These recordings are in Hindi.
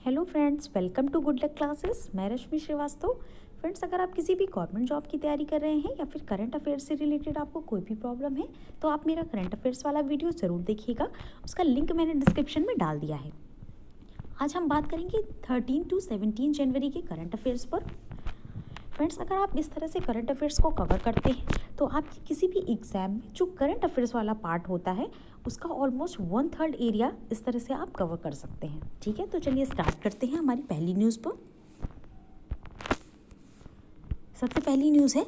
Hello friends, welcome to good luck classes. मैं रश्मि श्रीवास्तव। फ्रेंड्स, अगर आप किसी भी गवर्नमेंट जॉब की तैयारी कर रहे हैं या फिर करंट अफेयर्स से रिलेटेड आपको कोई भी प्रॉब्लम है तो आप मेरा करंट अफेयर्स वाला वीडियो ज़रूर देखिएगा। उसका लिंक मैंने डिस्क्रिप्शन में डाल दिया है। आज हम बात करेंगे 13 टू 17 जनवरी के करंट अफेयर्स पर। फ्रेंड्स, अगर आप इस तरह से करंट अफेयर्स को कवर करते हैं तो आपकी किसी भी एग्जाम में जो करंट अफेयर्स वाला पार्ट होता है उसका ऑलमोस्ट 1/3 एरिया इस तरह से आप कवर कर सकते हैं। ठीक है, तो चलिए स्टार्ट करते हैं हमारी पहली न्यूज़ पर। सबसे पहली न्यूज़ है,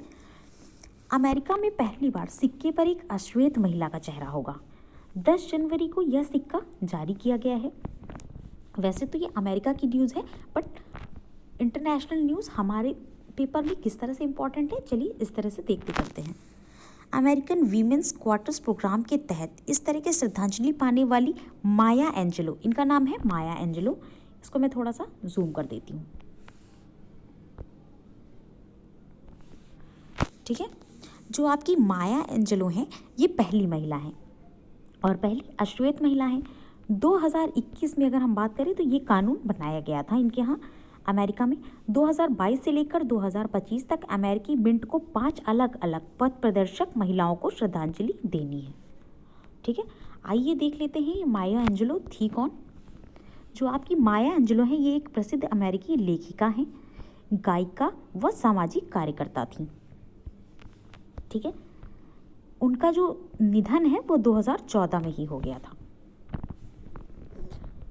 अमेरिका में पहली बार सिक्के पर एक अश्वेत महिला का चेहरा होगा। 10 जनवरी को यह सिक्का जारी किया गया है। वैसे तो ये अमेरिका की न्यूज़ है, बट इंटरनेशनल न्यूज़ हमारे पेपर में किस तरह से इम्पॉर्टेंट है, चलिए इस तरह से देखते करते हैं। अमेरिकन वीमेंस क्वार्टर्स प्रोग्राम के तहत इस तरह के श्रद्धांजलि पाने वाली माया एंजेलो, इनका नाम है माया एंजेलो। इसको मैं थोड़ा सा जूम कर देती हूँ। ठीक है, जो आपकी माया एंजेलो हैं ये पहली महिला हैं और पहली अश्वेत महिला हैं। 2021 में अगर हम बात करें तो ये कानून बनाया गया था इनके यहाँ अमेरिका में। 2022 से लेकर 2025 तक अमेरिकी मिंट को 5 अलग अलग पथ प्रदर्शक महिलाओं को श्रद्धांजलि देनी है। ठीक है, आइए देख लेते हैं ये माया एंजेलो थी कौन। जो आपकी माया एंजेलो है ये एक प्रसिद्ध अमेरिकी लेखिका हैं, गायिका व सामाजिक कार्यकर्ता थी। ठीक है, उनका जो निधन है वो 2014 में ही हो गया था।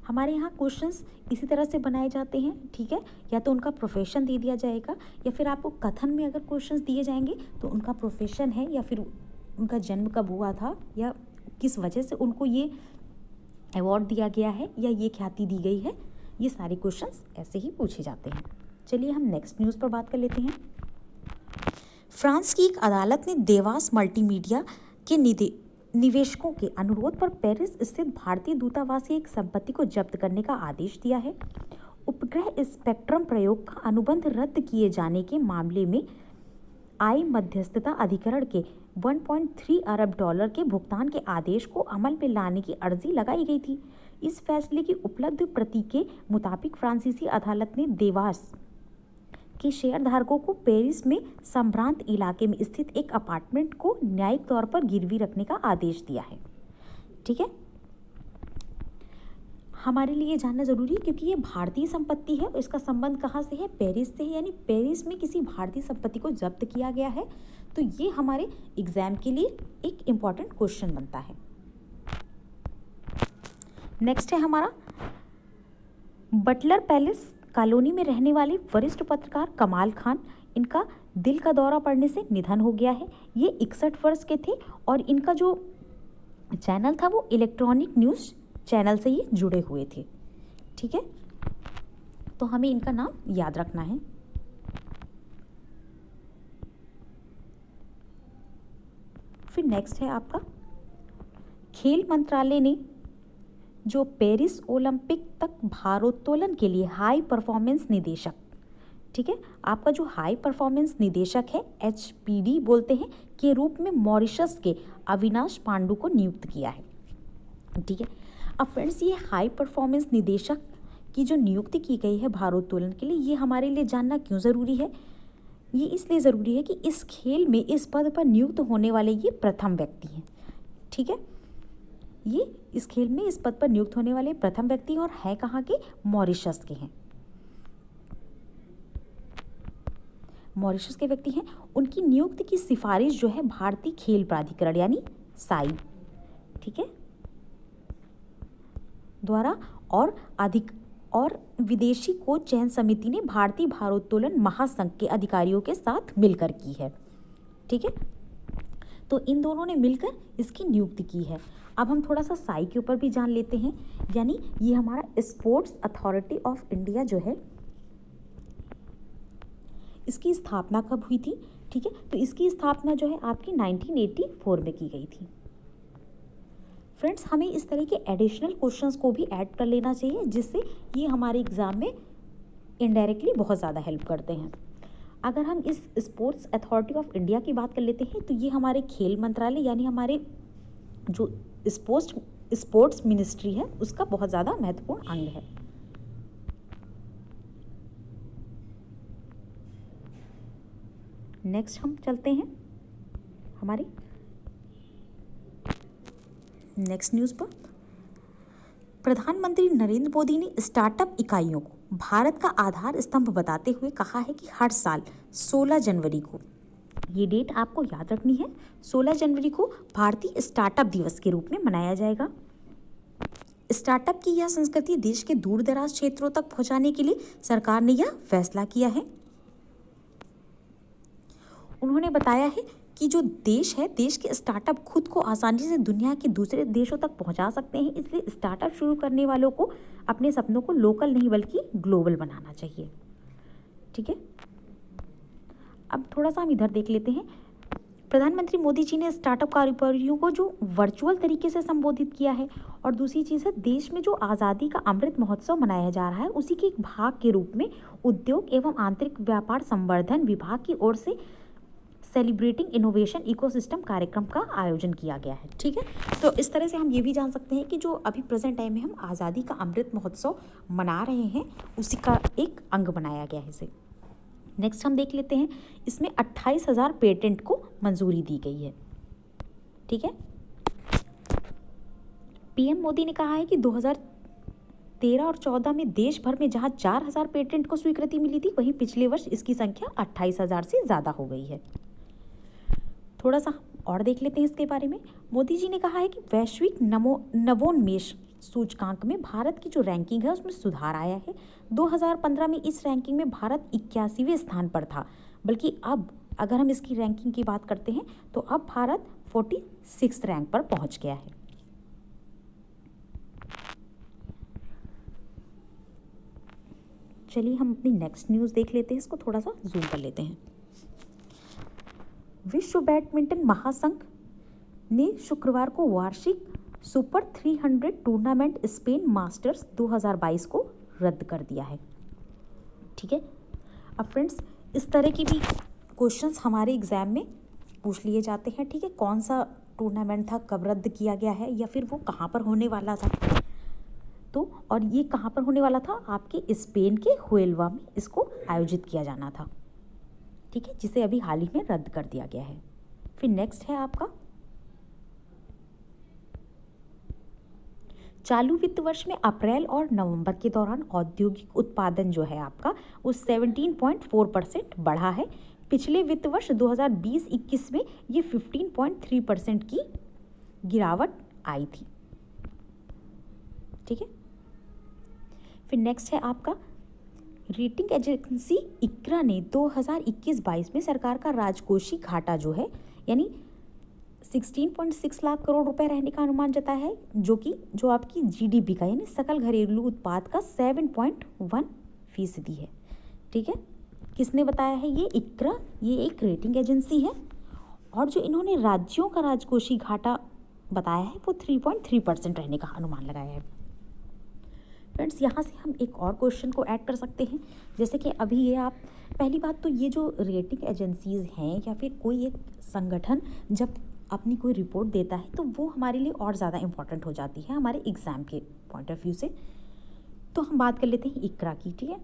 हमारे यहाँ क्वेश्चंस इसी तरह से बनाए जाते हैं। ठीक है, या तो उनका प्रोफेशन दे दिया जाएगा या फिर आपको कथन में अगर क्वेश्चंस दिए जाएंगे तो उनका प्रोफेशन है या फिर उनका जन्म कब हुआ था या किस वजह से उनको ये अवार्ड दिया गया है या ये ख्याति दी गई है। ये सारे क्वेश्चंस ऐसे ही पूछे जाते हैं। चलिए हम नेक्स्ट न्यूज़ पर बात कर लेते हैं। फ्रांस की एक अदालत ने देवास मल्टीमीडिया के निवेशकों के अनुरोध पर पेरिस स्थित भारतीय दूतावास की एक संपत्ति को जब्त करने का आदेश दिया है। उपग्रह स्पेक्ट्रम प्रयोग का अनुबंध रद्द किए जाने के मामले में आई मध्यस्थता अधिकरण के 1.3 अरब डॉलर के भुगतान के आदेश को अमल में लाने की अर्जी लगाई गई थी। इस फैसले की उपलब्ध प्रति के मुताबिक फ्रांसीसी अदालत ने देवास के शेयरधारकों को पेरिस में संभ्रांत इलाके में स्थित एक अपार्टमेंट को न्यायिक तौर पर गिरवी रखने का आदेश दिया है। ठीक है, हमारे लिए जानना जरूरी है क्योंकि ये भारतीय संपत्ति है। इसका संबंध कहाँ से है? पेरिस से है, यानी पेरिस में किसी भारतीय संपत्ति को जब्त किया गया है। तो ये हमारे एग्जाम के लिए एक इम्पॉर्टेंट क्वेश्चन बनता है। नेक्स्ट है हमारा, बटलर पैलेस कॉलोनी में रहने वाले वरिष्ठ पत्रकार कमाल खान, इनका दिल का दौरा पड़ने से निधन हो गया है। ये 61 वर्ष के थे और इनका जो चैनल था वो इलेक्ट्रॉनिक न्यूज़ चैनल से ये जुड़े हुए थे। ठीक है, तो हमें इनका नाम याद रखना है। फिर नेक्स्ट है आपका, खेल मंत्रालय ने जो पेरिस ओलंपिक तक भारोत्तोलन के लिए हाई परफॉर्मेंस निदेशक, ठीक है, आपका जो हाई परफॉर्मेंस निदेशक है HPD बोलते हैं, के रूप में मॉरिशस के अविनाश पांडु को नियुक्त किया है। ठीक है, अब फ्रेंड्स ये हाई परफॉर्मेंस निदेशक की जो नियुक्ति की गई है भारोत्तोलन के लिए, ये हमारे लिए जानना क्यों ज़रूरी है? ये इसलिए ज़रूरी है कि इस खेल में इस पद पर नियुक्त होने वाले ये प्रथम व्यक्ति हैं। ठीक है, ये इस खेल में इस पद पर नियुक्त होने वाले प्रथम व्यक्ति और है कहाँ के? मॉरिशस के हैं। मॉरिशस के व्यक्ति हैं। उनकी नियुक्ति की सिफारिश जो है भारतीय खेल प्राधिकरण यानी साई, ठीक है, द्वारा और विदेशी कोच चयन समिति ने भारतीय भारोत्तोलन महासंघ के अधिकारियों के साथ मिलकर की है। ठीक है, तो इन दोनों ने मिलकर इसकी नियुक्ति की है। अब हम थोड़ा सा साई के ऊपर भी जान लेते हैं, यानी ये हमारा स्पोर्ट्स अथॉरिटी ऑफ इंडिया जो है, इसकी स्थापना कब हुई थी? ठीक है, तो इसकी स्थापना जो है आपकी 1984 में की गई थी। फ्रेंड्स, हमें इस तरह के एडिशनल क्वेश्चंस को भी ऐड कर लेना चाहिए जिससे ये हमारे एग्जाम में इनडायरेक्टली बहुत ज़्यादा हेल्प करते हैं। अगर हम इस स्पोर्ट्स अथॉरिटी ऑफ इंडिया की बात कर लेते हैं तो ये हमारे खेल मंत्रालय यानी हमारे जो स्पोर्ट्स मिनिस्ट्री है उसका बहुत ज़्यादा महत्वपूर्ण अंग है। नेक्स्ट हम चलते हैं हमारे नेक्स्ट न्यूज़ पर। प्रधानमंत्री नरेंद्र मोदी ने स्टार्टअप इकाइयों को भारत का आधार स्तंभ बताते हुए कहा है कि हर साल 16 जनवरी को, ये डेट आपको याद रखनी है, 16 जनवरी को भारतीय स्टार्टअप दिवस के रूप में मनाया जाएगा। स्टार्टअप की यह संस्कृति देश के दूर दराज क्षेत्रों तक पहुंचाने के लिए सरकार ने यह फैसला किया है। उन्होंने बताया है कि जो देश है, देश के स्टार्टअप खुद को आसानी से दुनिया के दूसरे देशों तक पहुंचा सकते हैं, इसलिए स्टार्टअप शुरू करने वालों को अपने सपनों को लोकल नहीं बल्कि ग्लोबल बनाना चाहिए। ठीक है, अब थोड़ा सा हम इधर देख लेते हैं। प्रधानमंत्री मोदी जी ने स्टार्टअप कारोबारियों को जो वर्चुअल तरीके से संबोधित किया है, और दूसरी चीज़ है, देश में जो आज़ादी का अमृत महोत्सव मनाया जा रहा है उसी के एक भाग के रूप में उद्योग एवं आंतरिक व्यापार संवर्धन विभाग की ओर से सेलिब्रेटिंग इनोवेशन इकोसिस्टम कार्यक्रम का आयोजन किया गया है। ठीक है, तो इस तरह से हम ये भी जान सकते हैं कि जो अभी प्रेजेंट टाइम में हम आज़ादी का अमृत महोत्सव मना रहे हैं उसी का एक अंग बनाया गया है इसे। नेक्स्ट हम देख लेते हैं, इसमें 28,000 पेटेंट को मंजूरी दी गई है। ठीक है, पीएम मोदी ने कहा है कि 2013 और 14 में देश भर में जहां 4,000 पेटेंट को स्वीकृति मिली थी, वहीं पिछले वर्ष इसकी संख्या 28,000 से ज़्यादा हो गई है। थोड़ा सा और देख लेते हैं इसके बारे में। मोदी जी ने कहा है कि वैश्विक नवोन्मेष सूचकांक में भारत की जो रैंकिंग है उसमें सुधार आया है। 2015 में इस रैंकिंग में भारत 81वें स्थान पर था, बल्कि अब अगर हम इसकी रैंकिंग की बात करते हैं तो अब भारत 46 रैंक पर पहुंच गया है। चलिए हम अपनी नेक्स्ट न्यूज़ देख लेते हैं, इसको थोड़ा सा जूम कर लेते हैं। विश्व बैडमिंटन महासंघ ने शुक्रवार को वार्षिक सुपर 300 टूर्नामेंट स्पेन मास्टर्स 2022 को रद्द कर दिया है। ठीक है, अब फ्रेंड्स इस तरह की भी क्वेश्चंस हमारे एग्जाम में पूछ लिए जाते हैं। ठीक है, कौन सा टूर्नामेंट था, कब रद्द किया गया है, या फिर वो कहाँ पर होने वाला था। तो और ये कहाँ पर होने वाला था, आपके स्पेन के हुएल्वा में इसको आयोजित किया जाना था। ठीक है, जिसे अभी हाल ही में रद्द कर दिया गया है। फिर नेक्स्ट है आपका, चालू वित्त वर्ष में अप्रैल और नवंबर के दौरान औद्योगिक उत्पादन जो है आपका वो 17.4% बढ़ा है। पिछले वित्त वर्ष 2020-21 में ये 15.3% की गिरावट आई थी। ठीक है, फिर नेक्स्ट है आपका, रेटिंग एजेंसी इक्रा ने 2021-22 में सरकार का राजकोषीय घाटा जो है यानी 16.6 लाख करोड़ रुपए रहने का अनुमान जताया है, जो आपकी जीडीपी का यानी सकल घरेलू उत्पाद का 7.1% है। ठीक है, किसने बताया है, ये इक्रा, ये एक रेटिंग एजेंसी है, और जो इन्होंने राज्यों का राजकोषीय घाटा बताया है वो 3.3% रहने का अनुमान लगाया है। फ्रेंड्स यहाँ से हम एक और क्वेश्चन को ऐड कर सकते हैं, जैसे कि अभी ये आप, पहली बात तो ये जो रेटिंग एजेंसीज हैं या फिर कोई एक संगठन जब अपनी कोई रिपोर्ट देता है तो वो हमारे लिए और ज़्यादा इम्पॉर्टेंट हो जाती है हमारे एग्ज़ाम के पॉइंट ऑफ व्यू से। तो हम बात कर लेते हैं इक्रा की। ठीक है,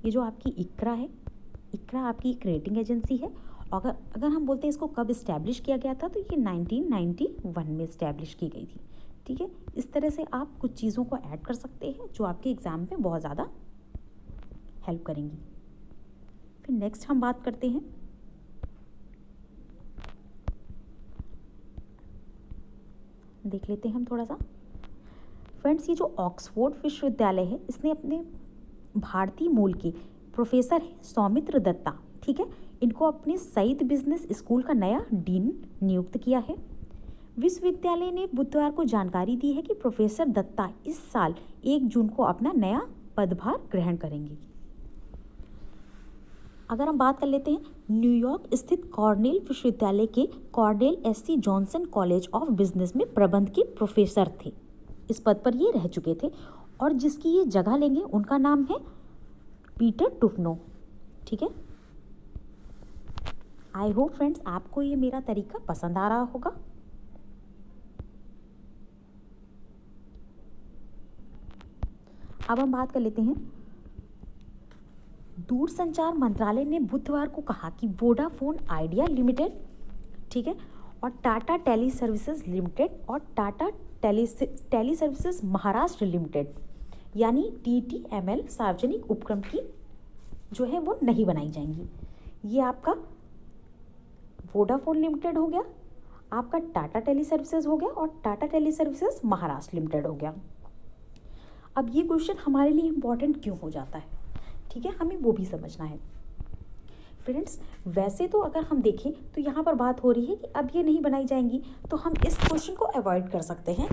ये जो आपकी इक्रा है, इक्रा आपकी एक रेटिंग एजेंसी है। और अगर हम बोलते हैं इसको कब इस्टेब्लिश किया गया था, तो ये 1991 में इस्टेब्लिश की गई थी। ठीक है, इस तरह से आप कुछ चीज़ों को ऐड कर सकते हैं जो आपके एग्ज़ाम में बहुत ज़्यादा हेल्प करेंगी। फिर नेक्स्ट हम बात करते हैं, देख लेते हैं हम थोड़ा सा। फ्रेंड्स ये जो ऑक्सफोर्ड विश्वविद्यालय है, इसने अपने भारतीय मूल के प्रोफेसर है सौमित्र दत्ता, ठीक है, इनको अपने सईद बिजनेस स्कूल का नया डीन नियुक्त किया है। विश्वविद्यालय ने बुधवार को जानकारी दी है कि प्रोफेसर दत्ता इस साल 1 जून को अपना नया पदभार ग्रहण करेंगे। अगर हम बात कर लेते हैं, न्यूयॉर्क स्थित कॉर्नेल विश्वविद्यालय के Cornell SC. Johnson college of business में प्रबंध के प्रोफेसर थे, इस पद पर ये रह चुके थे, और जिसकी ये जगह लेंगे उनका नाम है पीटर टुफनो। ठीक है, आई होप फ्रेंड्स आपको ये मेरा तरीका पसंद आ रहा होगा। अब हम बात कर लेते हैं दूरसंचार मंत्रालय ने बुधवार को कहा कि वोडाफोन आइडिया लिमिटेड, ठीक है, और टाटा टेली सर्विसेज लिमिटेड और Tata tele services Maharashtra limited यानी TTML सार्वजनिक उपक्रम की जो है वो नहीं बनाई जाएंगी। ये आपका वोडाफोन लिमिटेड हो गया, आपका टाटा टेली सर्विसेज हो गया और Tata tele services Maharashtra limited हो गया। अब ये क्वेश्चन हमारे लिए इम्पॉर्टेंट क्यों हो जाता है, ठीक है, हमें वो भी समझना है। फ्रेंड्स, वैसे तो अगर हम देखें तो यहाँ पर बात हो रही है कि अब ये नहीं बनाई जाएंगी, तो हम इस क्वेश्चन को अवॉइड कर सकते हैं।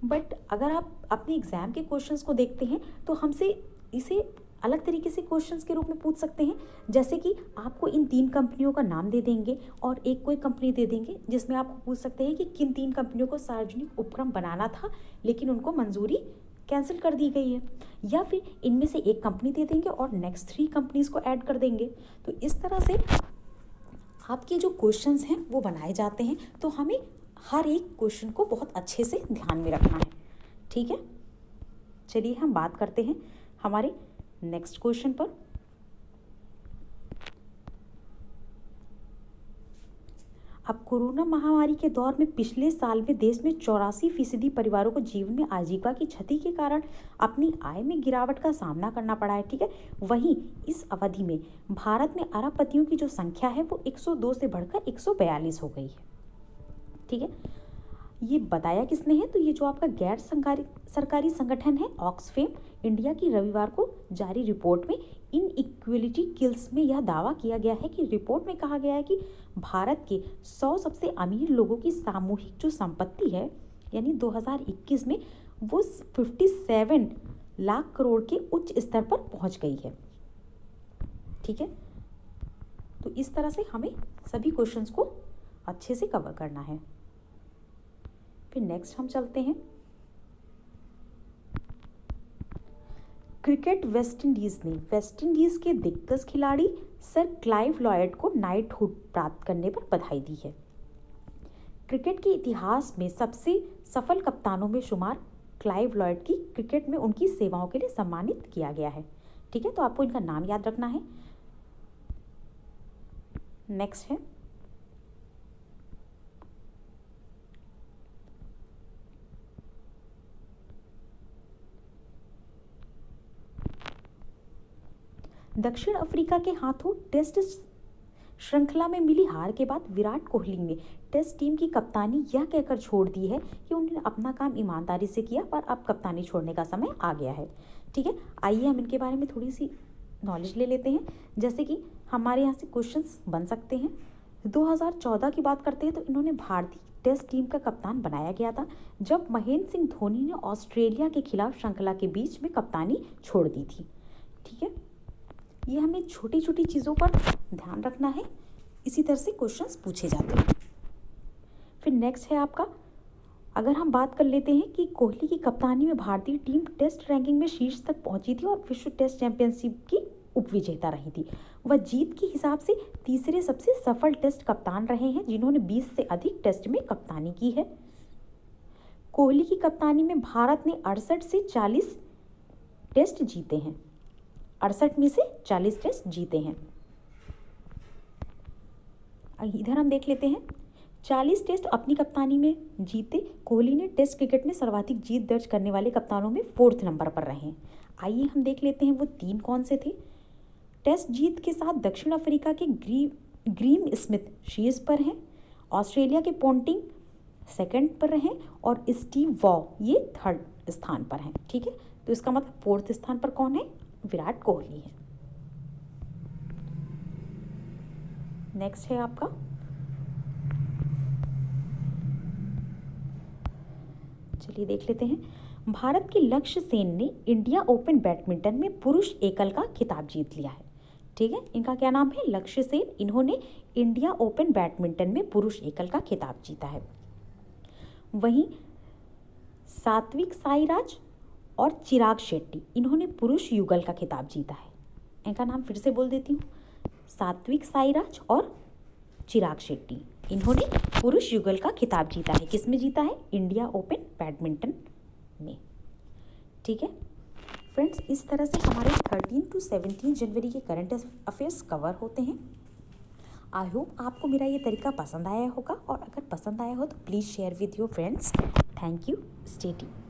बट अगर आप अपने एग्ज़ाम के क्वेश्चंस को देखते हैं तो हमसे इसे अलग तरीके से क्वेश्चंस के रूप में पूछ सकते हैं, जैसे कि आपको इन 3 कंपनियों का नाम दे देंगे और एक कोई कंपनी दे देंगे जिसमें आपको पूछ सकते हैं कि किन 3 कंपनियों को सार्वजनिक उपक्रम बनाना था लेकिन उनको मंजूरी कैंसिल कर दी गई है, या फिर इनमें से एक कंपनी दे देंगे और नेक्स्ट 3 कंपनीज को ऐड कर देंगे। तो इस तरह से आपके जो क्वेश्चंस हैं वो बनाए जाते हैं, तो हमें हर एक क्वेश्चन को बहुत अच्छे से ध्यान में रखना है, ठीक है। चलिए हम बात करते हैं हमारे नेक्स्ट क्वेश्चन पर। अब कोरोना महामारी के दौर में पिछले साल में देश में 84% परिवारों को जीवन में आजीविका की क्षति के कारण अपनी आय में गिरावट का सामना करना पड़ा है, ठीक है। वहीं इस अवधि में भारत में अरबपतियों की जो संख्या है वो 102 से बढ़कर 142 हो गई है, ठीक है। ये बताया किसने है, तो ये जो आपका गैर सरकारी संगठन है ऑक्सफेम इंडिया की रविवार को जारी रिपोर्ट में इन इक्वलिटी किल्स में यह दावा किया गया है कि रिपोर्ट में कहा गया है कि भारत के 100 सबसे अमीर लोगों की सामूहिक जो संपत्ति है यानी 2021 में वो 57 लाख करोड़ के उच्च स्तर पर पहुंच गई है, ठीक है। तो इस तरह से हमें सभी क्वेश्चंस को अच्छे से कवर करना है। फिर नेक्स्ट हम चलते हैं क्रिकेट। वेस्ट इंडीज के दिग्गज खिलाड़ी सर क्लाइव लॉयड को नाइटहुड प्राप्त करने पर बधाई दी है। क्रिकेट के इतिहास में सबसे सफल कप्तानों में शुमार क्लाइव लॉयड की क्रिकेट में उनकी सेवाओं के लिए सम्मानित किया गया है, ठीक है। तो आपको इनका नाम याद रखना है। नेक्स्ट है दक्षिण अफ्रीका के हाथों टेस्ट श्रृंखला में मिली हार के बाद विराट कोहली ने टेस्ट टीम की कप्तानी यह कहकर छोड़ दी है कि उन्होंने अपना काम ईमानदारी से किया पर अब कप्तानी छोड़ने का समय आ गया है, ठीक है। आइए हम इनके बारे में थोड़ी सी नॉलेज ले लेते हैं, जैसे कि हमारे यहाँ से क्वेश्चंस बन सकते हैं। 2014 की बात करते हैं तो इन्होंने भारतीय टेस्ट टीम का कप्तान बनाया गया था जब महेंद्र सिंह धोनी ने ऑस्ट्रेलिया के खिलाफ श्रृंखला के बीच में कप्तानी छोड़ दी थी, ठीक है। ये हमें छोटी छोटी चीज़ों पर ध्यान रखना है, इसी तरह से क्वेश्चंस पूछे जाते हैं। फिर नेक्स्ट है आपका, अगर हम बात कर लेते हैं कि कोहली की कप्तानी में भारतीय टीम टेस्ट रैंकिंग में शीर्ष तक पहुंची थी और विश्व टेस्ट चैंपियनशिप की उपविजेता रही थी। वह जीत के हिसाब से तीसरे सबसे सफल टेस्ट कप्तान रहे हैं जिन्होंने 20 से अधिक टेस्ट में कप्तानी की है। कोहली की कप्तानी में भारत ने 68 से 40 टेस्ट जीते हैं, 68 में से 40 टेस्ट जीते हैं। इधर हम देख लेते हैं 40 टेस्ट अपनी कप्तानी में जीते कोहली ने टेस्ट क्रिकेट में सर्वाधिक जीत दर्ज करने वाले कप्तानों में 4th नंबर पर रहे। आइए हम देख लेते हैं वो 3 कौन से थे। टेस्ट जीत के साथ दक्षिण अफ्रीका के ग्रीम स्मिथ शीर्ष पर हैं, ऑस्ट्रेलिया के पोंटिंग 2nd पर रहे और स्टीव वॉ ये 3rd स्थान पर हैं, ठीक है। तो इसका मतलब 4th स्थान पर कौन है, विराट कोहली है। नेक्स्ट है आपका चलिए देख लेते हैं। भारत के लक्ष्य सेन ने इंडिया ओपन बैडमिंटन में पुरुष एकल का खिताब जीत लिया है, ठीक है। इनका क्या नाम है, लक्ष्य सेन। इन्होंने इंडिया ओपन बैडमिंटन में पुरुष एकल का खिताब जीता है। वहीं सात्विक साईराज और चिराग शेट्टी इन्होंने पुरुष युगल का खिताब जीता है। इनका नाम फिर से बोल देती हूँ, सात्विक साईराज और चिराग शेट्टी इन्होंने पुरुष युगल का खिताब जीता है। किस में जीता है, इंडिया ओपन बैडमिंटन में, ठीक है। फ्रेंड्स, इस तरह से हमारे 13 to 17 जनवरी के करंट अफेयर्स कवर होते हैं। आई होप आपको मेरा ये तरीका पसंद आया होगा, और अगर पसंद आया हो तो please share with your friends. Thank you. Stay tuned.